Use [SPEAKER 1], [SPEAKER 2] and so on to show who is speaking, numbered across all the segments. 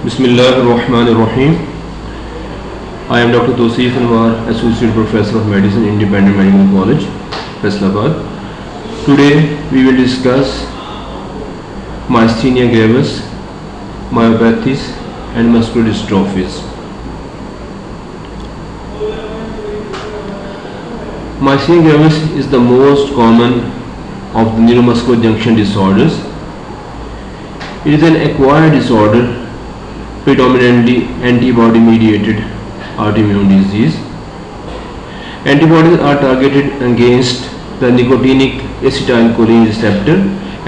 [SPEAKER 1] Bismillahirrahmanirrahim. I am Dr. Tosif Anwar, Associate Professor of Medicine, Independent Medical College, Faisalabad. Today we will discuss myasthenia gravis, myopathies and muscular dystrophies. Myasthenia gravis is the most common of the neuromuscular junction disorders. It is an acquired disorder, predominantly antibody-mediated autoimmune disease. Antibodies are targeted against the nicotinic acetylcholine receptor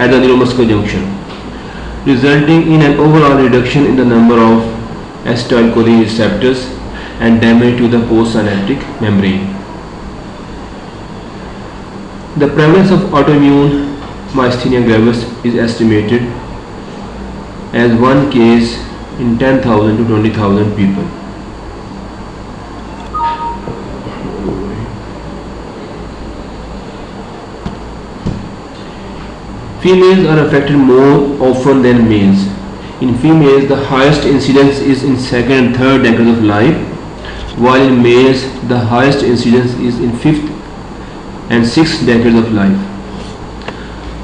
[SPEAKER 1] at the neuromuscular junction, resulting in an overall reduction in the number of acetylcholine receptors and damage to the postsynaptic membrane. The prevalence of autoimmune myasthenia gravis is estimated as one case in 10,000 to 20,000 people. Females are affected more often than males. In females, the highest incidence is in second and third decades of life, while in males, the highest incidence is in fifth and sixth decades of life.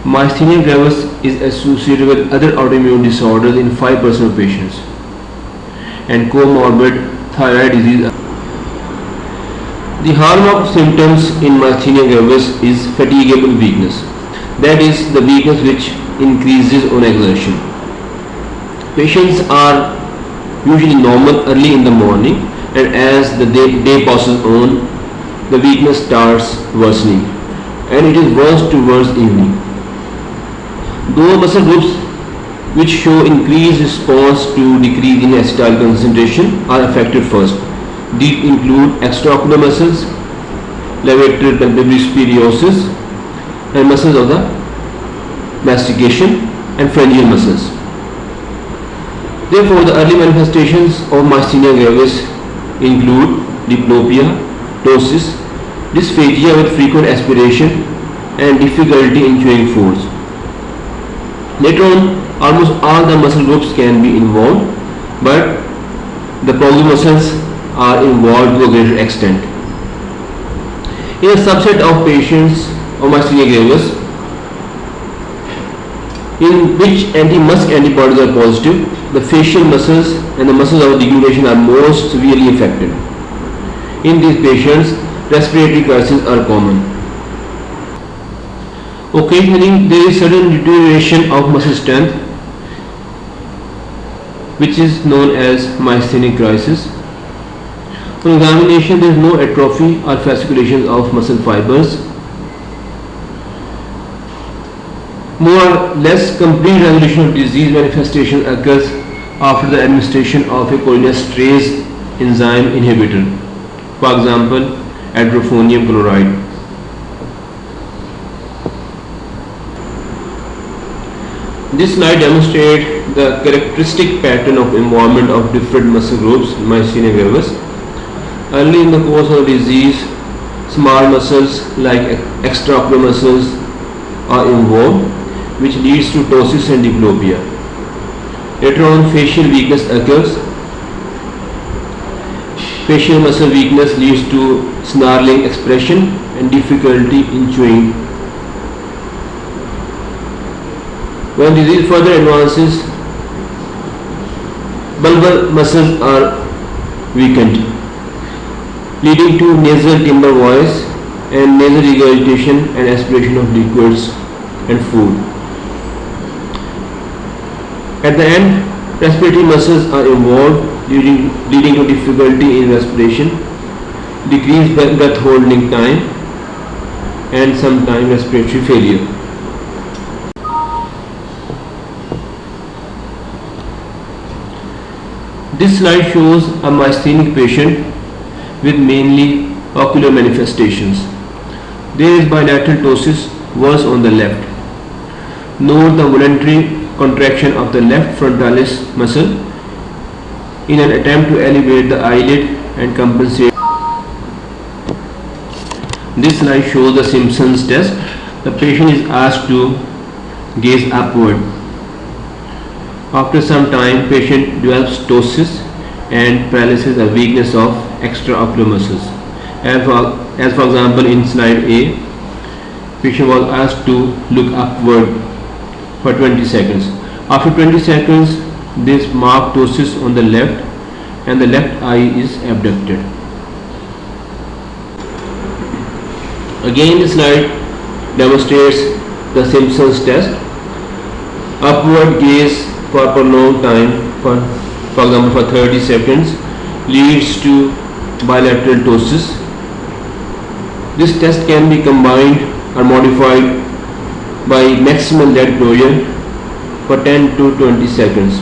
[SPEAKER 1] Myasthenia gravis is associated with other autoimmune disorders in 5% of patients and comorbid thyroid disease. The hallmark symptoms in myasthenia gravis is fatigable weakness, that is, the weakness which increases on exertion. Patients are usually normal early in the morning, and as the day passes on, the weakness starts worsening and it is worse towards evening. Those muscle groups which show increased response to decrease in acetyl concentration are affected first. These include extraocular muscles, levator palpebral scoliosis, and muscles of the mastication and pharyngeal muscles. Therefore, the early manifestations of myasthenia gravis include diplopia, ptosis, dysphagia with frequent aspiration, and difficulty in chewing foods. Later on, almost all the muscle groups can be involved, but the proximal muscles are involved to a greater extent. In a subset of patients of myasthenia gravis, in which anti-MuSK antibodies are positive, the facial muscles and the muscles of deglutition are most severely affected. In these patients, respiratory crises are common. Occasionally, there is sudden deterioration of muscle strength, which is known as myasthenic crisis. On examination, there is no atrophy or fasciculations of muscle fibers. More or less complete resolution of disease manifestation occurs after the administration of a cholinesterase enzyme inhibitor, for example, hydrophonium chloride. This slide demonstrates the characteristic pattern of involvement of different muscle groups in myasthenia gravis. Early in the course of the disease, small muscles like extraocular muscles are involved, which leads to ptosis and diplopia. Later on, facial weakness occurs. Facial muscle weakness leads to snarling expression and difficulty in chewing. When disease further advances, bulbar muscles are weakened, leading to nasal timbre voice and nasal regurgitation and aspiration of liquids and food. At the end, respiratory muscles are involved, leading to difficulty in respiration, decreased breath holding time, and sometimes respiratory failure. This slide shows a myasthenic patient with mainly ocular manifestations. There is bilateral ptosis, worse on the left. Note the voluntary contraction of the left frontalis muscle in an attempt to elevate the eyelid and compensate. This slide shows the Simpson's test. The patient is asked to gaze upward. After some time, patient develops ptosis and paralysis or weakness of extraocular muscles. As for example, in slide A, patient was asked to look upward for 20 seconds. After 20 seconds, this marked ptosis on the left and the left eye is abducted. Again, the slide demonstrates the Simpson's test. Upward gaze for prolonged time, for example for 30 seconds, leads to bilateral ptosis. This test can be combined or modified by maximal lead closure for 10 to 20 seconds.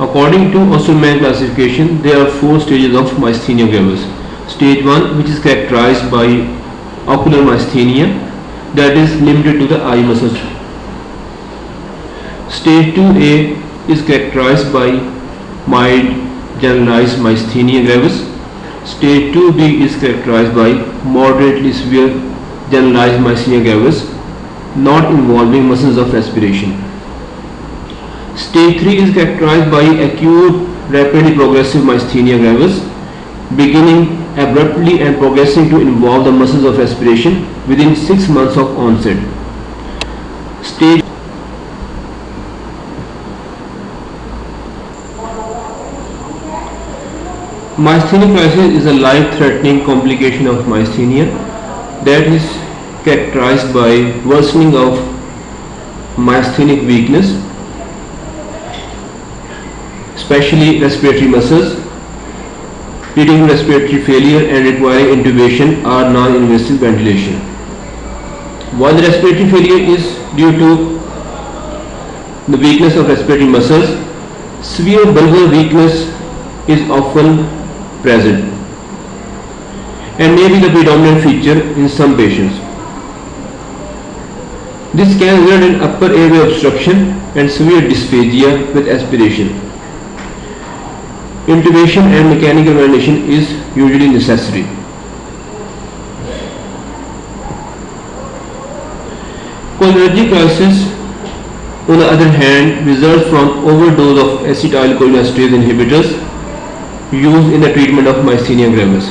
[SPEAKER 1] According to Osserman classification, there are 4 stages of myasthenia gravis. Stage 1, which is characterized by ocular myasthenia, that is limited to the eye muscles. Stage 2A is characterized by mild generalized myasthenia gravis. Stage 2B is characterized by moderately severe generalized myasthenia gravis, not involving muscles of respiration. Stage 3 is characterized by acute, rapidly progressive myasthenia gravis, beginning abruptly and progressing to involve the muscles of respiration within 6 months of onset. Stage myasthenic crisis is a life-threatening complication of myasthenia that is characterized by worsening of myasthenic weakness, especially respiratory muscles, leading to respiratory failure and requiring intubation or non-invasive ventilation. While the respiratory failure is due to the weakness of respiratory muscles, severe bulbar weakness is often present and may be the predominant feature in some patients. This can result in upper airway obstruction and severe dysphagia with aspiration. Intubation and mechanical ventilation is usually necessary. Cholinergic crisis, on the other hand, results from overdose of acetylcholinesterase inhibitors used in the treatment of myasthenia gravis.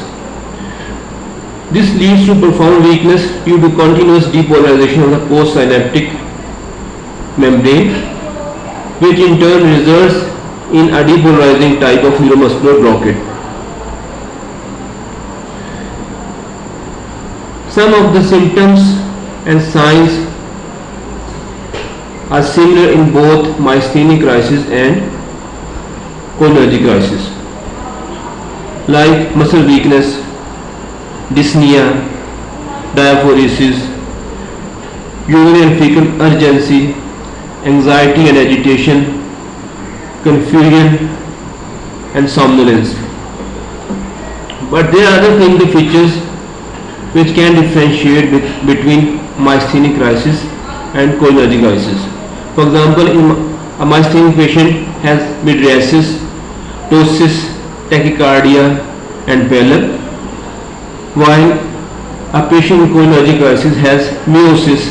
[SPEAKER 1] This leads to profound weakness due to continuous depolarization of the postsynaptic membrane, which in turn results in a depolarizing type of neuromuscular blockade. Some of the symptoms and signs are similar in both myasthenic crisis and cholinergic crisis, like muscle weakness, dyspnea, diaphoresis, urinary and fecal urgency, anxiety and agitation, confusion and somnolence. But there are other clinical features which can differentiate between myasthenic crisis and cholinergic crisis. For example, a myasthenic patient has mydriasis, ptosis, tachycardia and pallor, while a patient with cholinergic crisis has meiosis,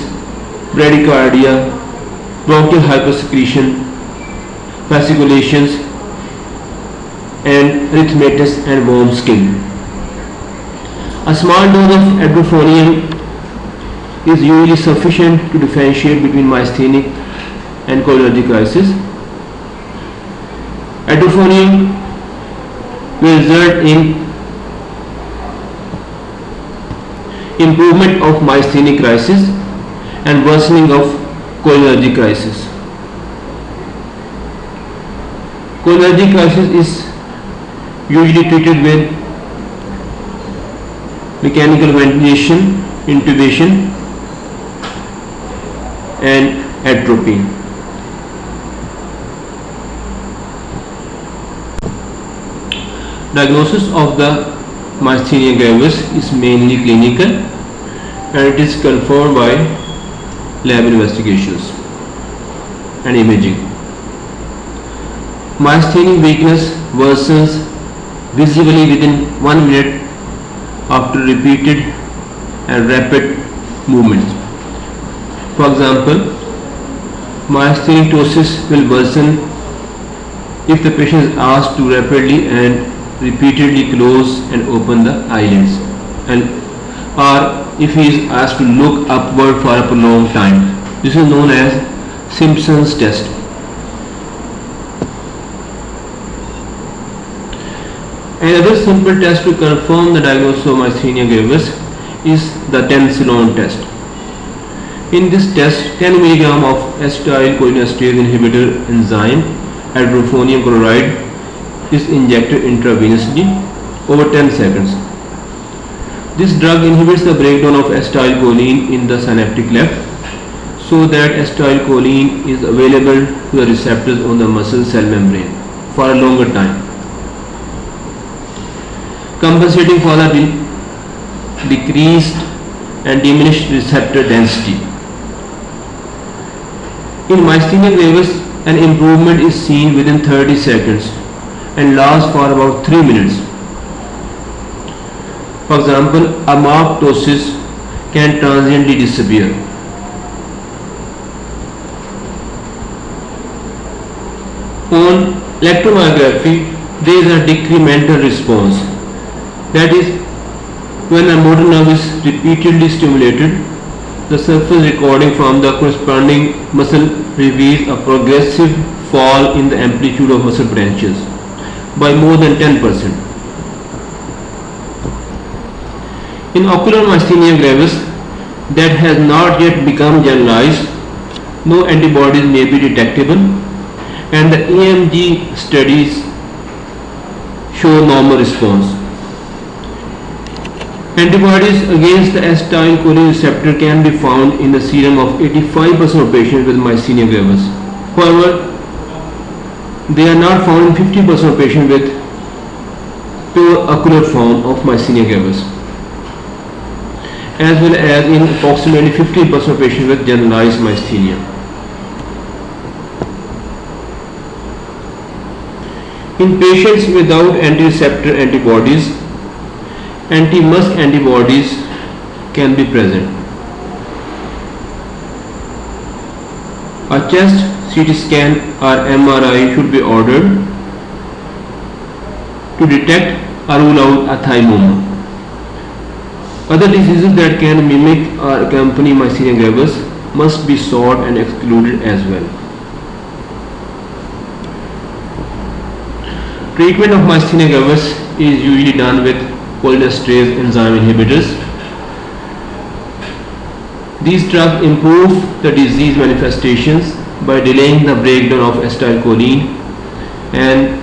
[SPEAKER 1] bradycardia, bronchial hypersecretion, fasciculations and erythematous and warm skin. A small dose of edrophonium is usually sufficient to differentiate between myasthenic and cholinergic crisis. Edrophonium will result in improvement of myasthenic crisis and worsening of cholinergic crisis. Cholinergic crisis is usually treated with mechanical ventilation, intubation and atropine. Diagnosis of the myasthenia gravis is mainly clinical and it is confirmed by lab investigations. and imaging. Myasthenic weakness worsens visibly within 1 minute after repeated and rapid movements. For example, myasthenic ptosis will worsen if the patient is asked to rapidly and repeatedly close and open the eyelids, or if he is asked to look upward for a prolonged time. This is known as Simpson's test. Another simple test to confirm the diagnosis of myasthenia gravis is the 10-Ceylon test. In this test, 10 mg of acetylcholinesterase inhibitor enzyme, hydrofonium chloride, is injected intravenously over 10 seconds. This drug inhibits the breakdown of acetylcholine in the synaptic cleft so that acetylcholine is available to the receptors on the muscle cell membrane for a longer time, compensating for the decreased and diminished receptor density. In myasthenia gravis, an improvement is seen within 30 seconds and lasts for about 3 minutes. For example, a marked ptosis can transiently disappear. On electromyography, there is a decremental response. That is, when a motor nerve is repeatedly stimulated, the surface recording from the corresponding muscle reveals a progressive fall in the amplitude of muscle potentials by more than 10%. In ocular myasthenia gravis that has not yet become generalized, no antibodies may be detectable, and the EMG studies show normal response. Antibodies against the acetylcholine receptor can be found in the serum of 85% of patients with myasthenia gravis. However, they are not found in 50% of patients with pure ocular form of myasthenia gravis, as well as in approximately 15% of patients with generalized myasthenia. In patients without anti-receptor antibodies, anti-MuSK antibodies can be present. A chest CT scan or MRI should be ordered to detect or rule out a thymoma. Other diseases that can mimic or accompany myasthenia gravis must be sought and excluded as well. Treatment of myasthenia gravis is usually done with cholinesterase enzyme inhibitors. These drugs improve the disease manifestations by delaying the breakdown of acetylcholine and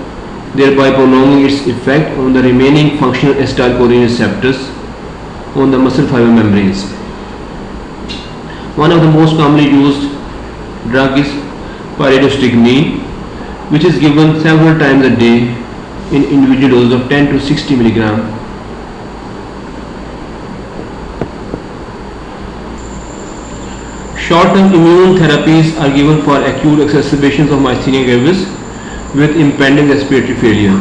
[SPEAKER 1] thereby prolonging its effect on the remaining functional acetylcholine receptors on the muscle fiber membranes. One of the most commonly used drugs is pyridostigmine, which is given several times a day in individual doses of 10 to 60 milligram. Short-term immune therapies are given for acute exacerbations of myasthenia gravis with impending respiratory failure.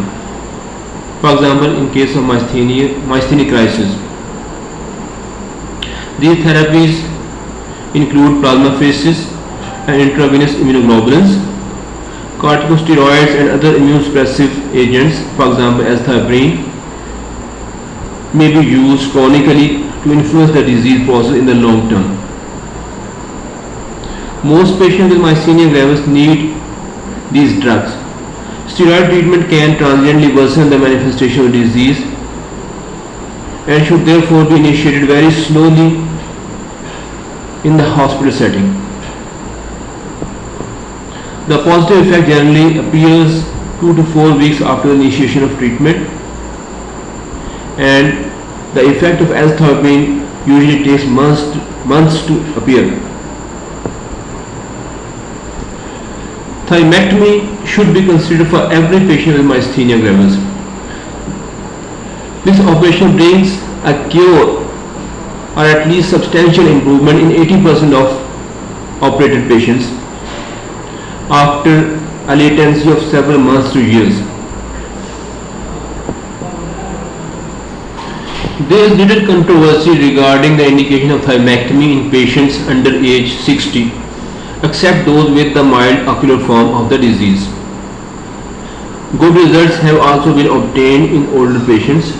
[SPEAKER 1] For example, in case of myasthenic crisis, these therapies include plasmapheresis and intravenous immunoglobulins, corticosteroids and other immune suppressive agents, for example azathioprine, may be used chronically to influence the disease process in the long term. Most patients with myasthenia gravis need these drugs. Steroid treatment can transiently worsen the manifestation of the disease and should therefore be initiated very slowly in the hospital setting. The positive effect generally appears 2 to 4 weeks after the initiation of treatment, and the effect of azathioprine usually takes months to appear. Thymectomy should be considered for every patient with myasthenia gravis. This operation brings a cure or at least substantial improvement in 80% of operated patients. after a latency of several months to years. There is little controversy regarding the indication of thymectomy in patients under age 60, except those with the mild ocular form of the disease. Good results have also been obtained in older patients.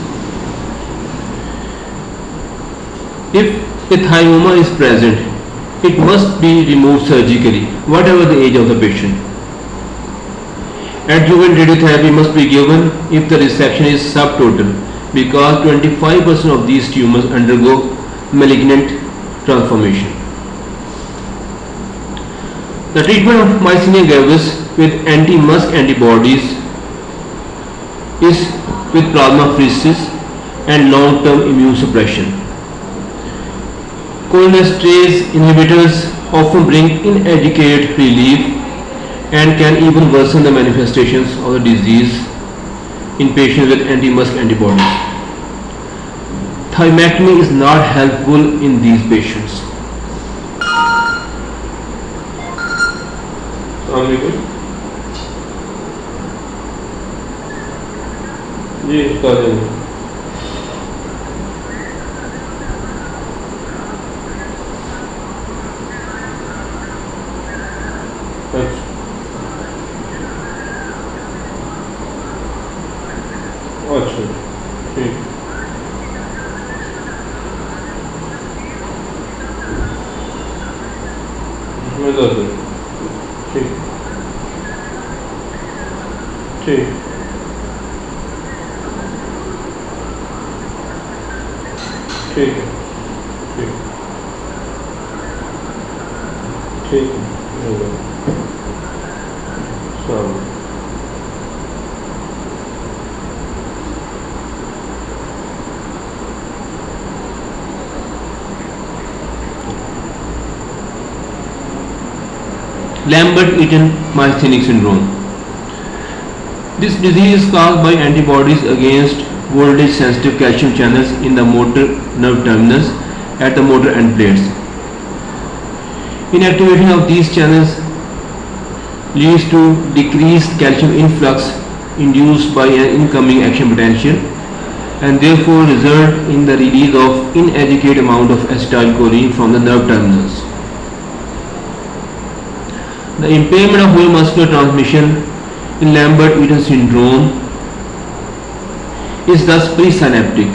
[SPEAKER 1] If a thymoma is present, it must be removed surgically, whatever the age of the patient. Adjuvant radiotherapy must be given if the resection is subtotal, because 25% of these tumors undergo malignant transformation. The treatment of myasthenia gravis with anti-MuSK antibodies is with plasmapheresis and long-term immune suppression. Cholinesterase inhibitors often bring inadequate relief and can even worsen the manifestations of the disease in patients with anti-MuSK antibodies. Thymectomy is not helpful in these patients. जी इसका देंगे अच्छा ठीक इसमें 10 है ठीक ठीक ठीक है ठीक ठीक है चलो Lambert-Eaton myasthenic syndrome. This disease is caused by antibodies against voltage-sensitive calcium channels in the motor nerve terminus at the motor end plates. Inactivation of these channels leads to decreased calcium influx induced by an incoming action potential and therefore result in the release of inadequate amount of acetylcholine from the nerve terminals. The impairment of neuromuscular transmission in Lambert-Eaton syndrome is thus presynaptic,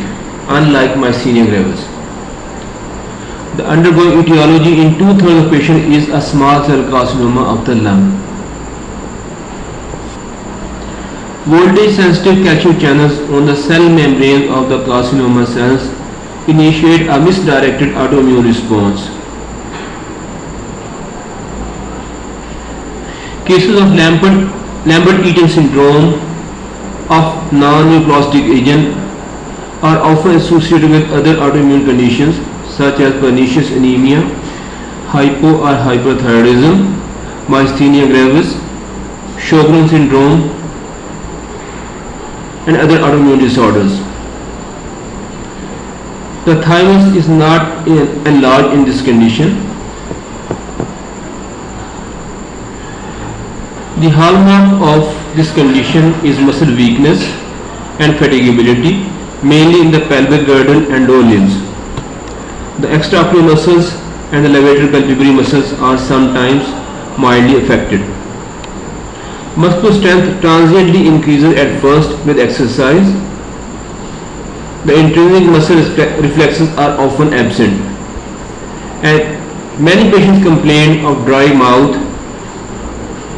[SPEAKER 1] unlike myasthenia gravis. The undergoing etiology in 2/3 of patients is a small cell carcinoma of the lung. Voltage sensitive calcium channels on the cell membranes of the carcinoma cells initiate a misdirected autoimmune response. Cases of Lambert-Eaton syndrome of non-neoplastic agent are often associated with other autoimmune conditions such as pernicious anemia, hypo or hyperthyroidism, myasthenia gravis, Sjogren syndrome, and other autoimmune disorders. The thymus is not enlarged in this condition. The hallmark of this condition is muscle weakness and fatigability, mainly in the pelvic girdle and lower limbs. The extraocular muscles and the levator palpebrae muscles are sometimes mildly affected. Muscular strength transiently increases at first with exercise. The intrinsic muscle reflexes are often absent, and many patients complain of dry mouth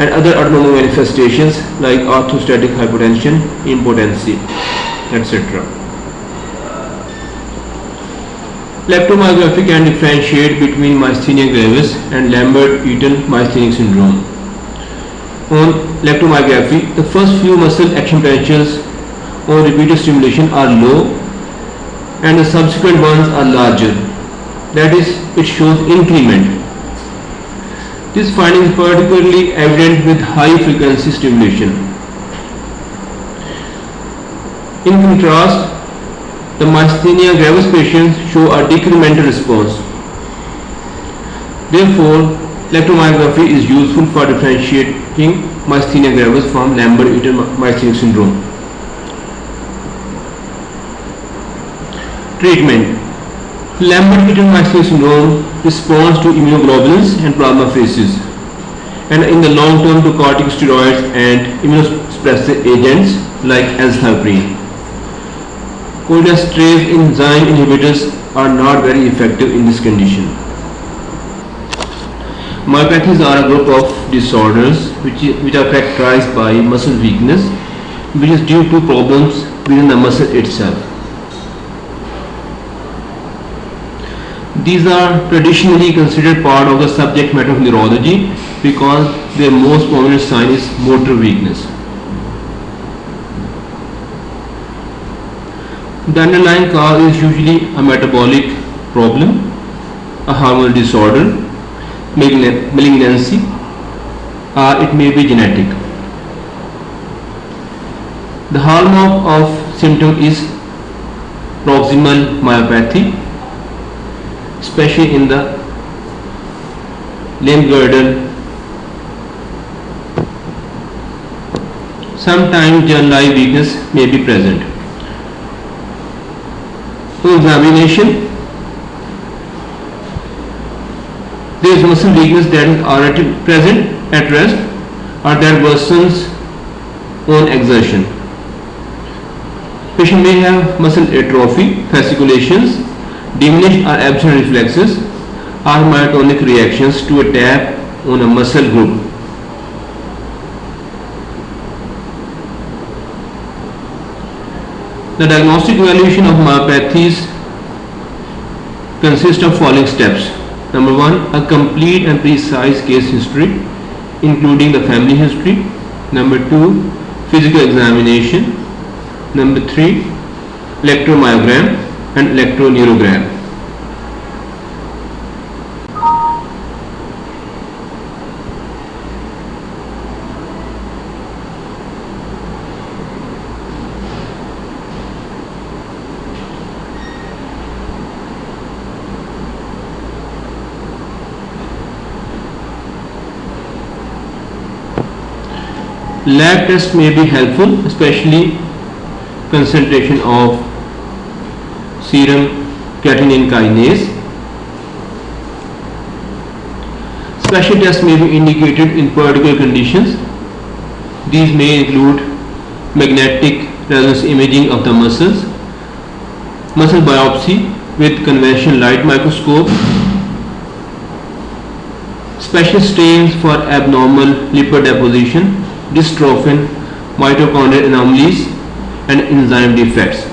[SPEAKER 1] and other autonomic manifestations like orthostatic hypotension, impotency, etc. Leptomyography can differentiate between myasthenia gravis and Lambert-Eaton myasthenic syndrome. On leptomyography, the first few muscle action potentials on repeated stimulation are low and the subsequent ones are larger. That is, it shows increment. This finding is particularly evident with high frequency stimulation. In contrast, the myasthenia gravis patients show a decremental response. Therefore, leptomyography is useful for differentiate myasthenia gravis from Lambert-Eaton myasthenic syndrome. Treatment. Lambert-Eaton myasthenic syndrome responds to immunoglobulins and plasmapheresis, and in the long term to corticosteroids and immunosuppressive agents like azathioprine. Cholinesterase enzyme inhibitors are not very effective in this condition. Myopathies are a group of disorders which are characterized by muscle weakness, which is due to problems within the muscle itself. These are traditionally considered part of the subject matter of neurology because their most prominent sign is motor weakness. The underlying cause is usually a metabolic problem, a hormonal disorder, malignancy, or it may be genetic. The hallmark of symptom is proximal myopathy, especially in the limb girdle. Sometimes generalized weakness may be present. So examination, there is muscle weakness that is already present at rest or that worsens on exertion. Patient may have muscle atrophy, fasciculations, diminished or absent reflexes, or myotonic reactions to a tap on a muscle group. The diagnostic evaluation of myopathies consists of following steps. Number 1, a complete and precise case history, including the family history. Number 2, physical examination. Number 3, electromyogram and electroneurogram. Lab tests may be helpful, especially concentration of serum creatinine kinase. Special tests may be indicated in particular conditions. These may include magnetic resonance imaging of the muscles, muscle biopsy with conventional light microscope, special stains for abnormal lipid deposition, dystrophin, mitochondrial anomalies, and enzyme defects.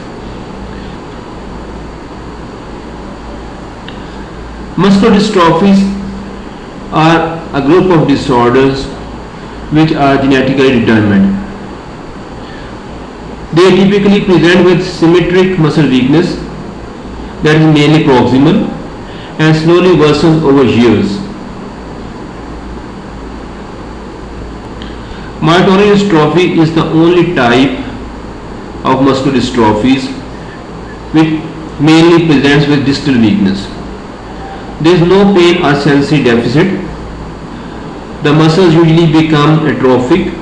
[SPEAKER 1] Muscular dystrophies are a group of disorders which are genetically determined. They typically present with symmetric muscle weakness that is mainly proximal and slowly worsens over years. Myotonic dystrophy is the only type of muscular dystrophies which mainly presents with distal weakness. There is no pain or sensory deficit. The muscles usually become atrophic.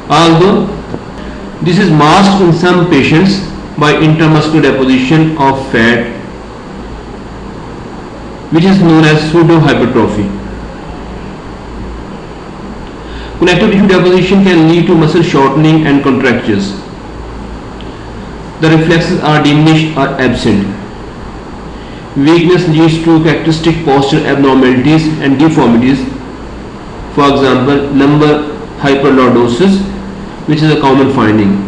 [SPEAKER 1] Although this is masked in some patients by intramuscular deposition of fat, which is known as pseudohypertrophy. Connective tissue deposition can lead to muscle shortening and contractures. The reflexes are diminished or absent. Weakness leads to characteristic postural abnormalities and deformities. For example, lumbar hyperlordosis, which is a common finding.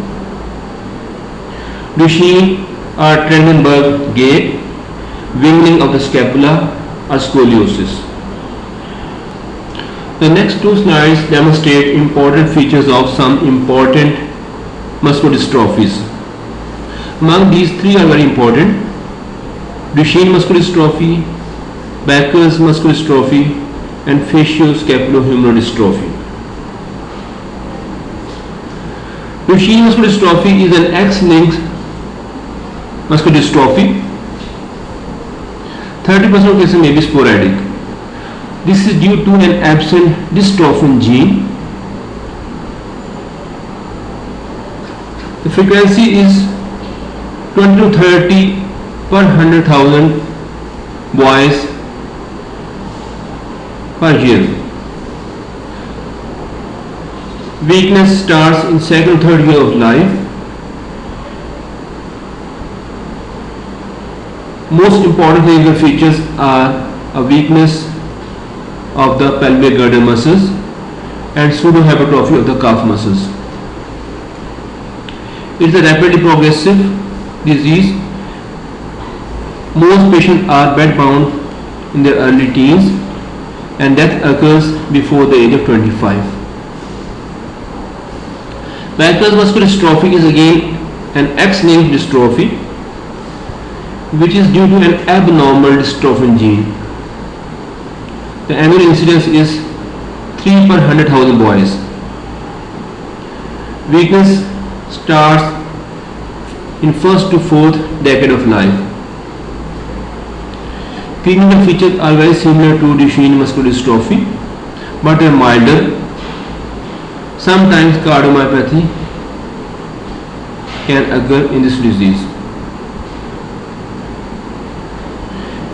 [SPEAKER 1] Duchenne or Trendelenburg gait, wiggling of the scapula, or scoliosis. The next two slides demonstrate important features of some important muscular dystrophies. Among these, three are very important: Duchenne muscular dystrophy, Becker's muscular dystrophy, and facioscapulohumeral dystrophy. Duchenne muscular dystrophy is an X-linked muscular dystrophy. 30% of cases may be sporadic. This is due to an absent dystrophin gene. The frequency is 20 to 30 per 100,000 boys per year. Weakness starts in second, third year of life. Most important clinical features are a weakness of the pelvic girdle muscles and pseudohypertrophy of the calf muscles. It is a rapidly progressive disease. Most patients are bedbound in their early teens and death occurs before the age of 25. Varicose muscular dystrophy is again an X-linked dystrophy which is due to an abnormal dystrophin gene. The annual incidence is 3 per 100,000 boys. Weakness starts in first to fourth decade of life. Clinical features are very similar to Duchenne muscular dystrophy but are milder. Sometimes cardiomyopathy can occur in this disease.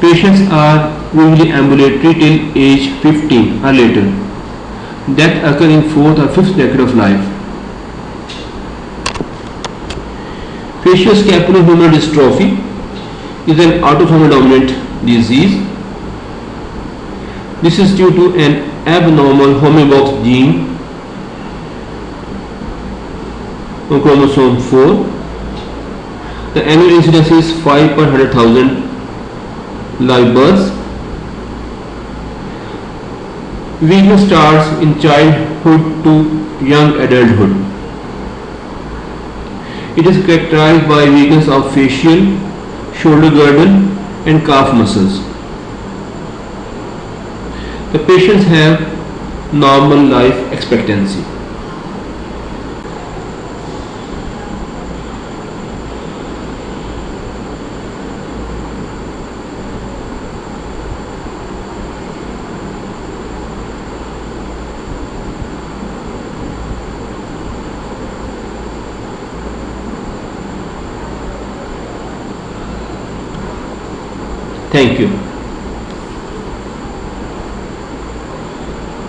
[SPEAKER 1] Patients are usually ambulatory till age 15 or later. Death occurs in fourth or fifth decade of life. Facioscapulohumeral dystrophy is an autosomal dominant disease. This is due to an abnormal homeobox gene on chromosome 4. The annual incidence is 5 per 100,000 live births. Weakness starts in childhood to young adulthood. It is characterized by weakness of facial, shoulder girdle and calf muscles. The patients have normal life expectancy. Thank you.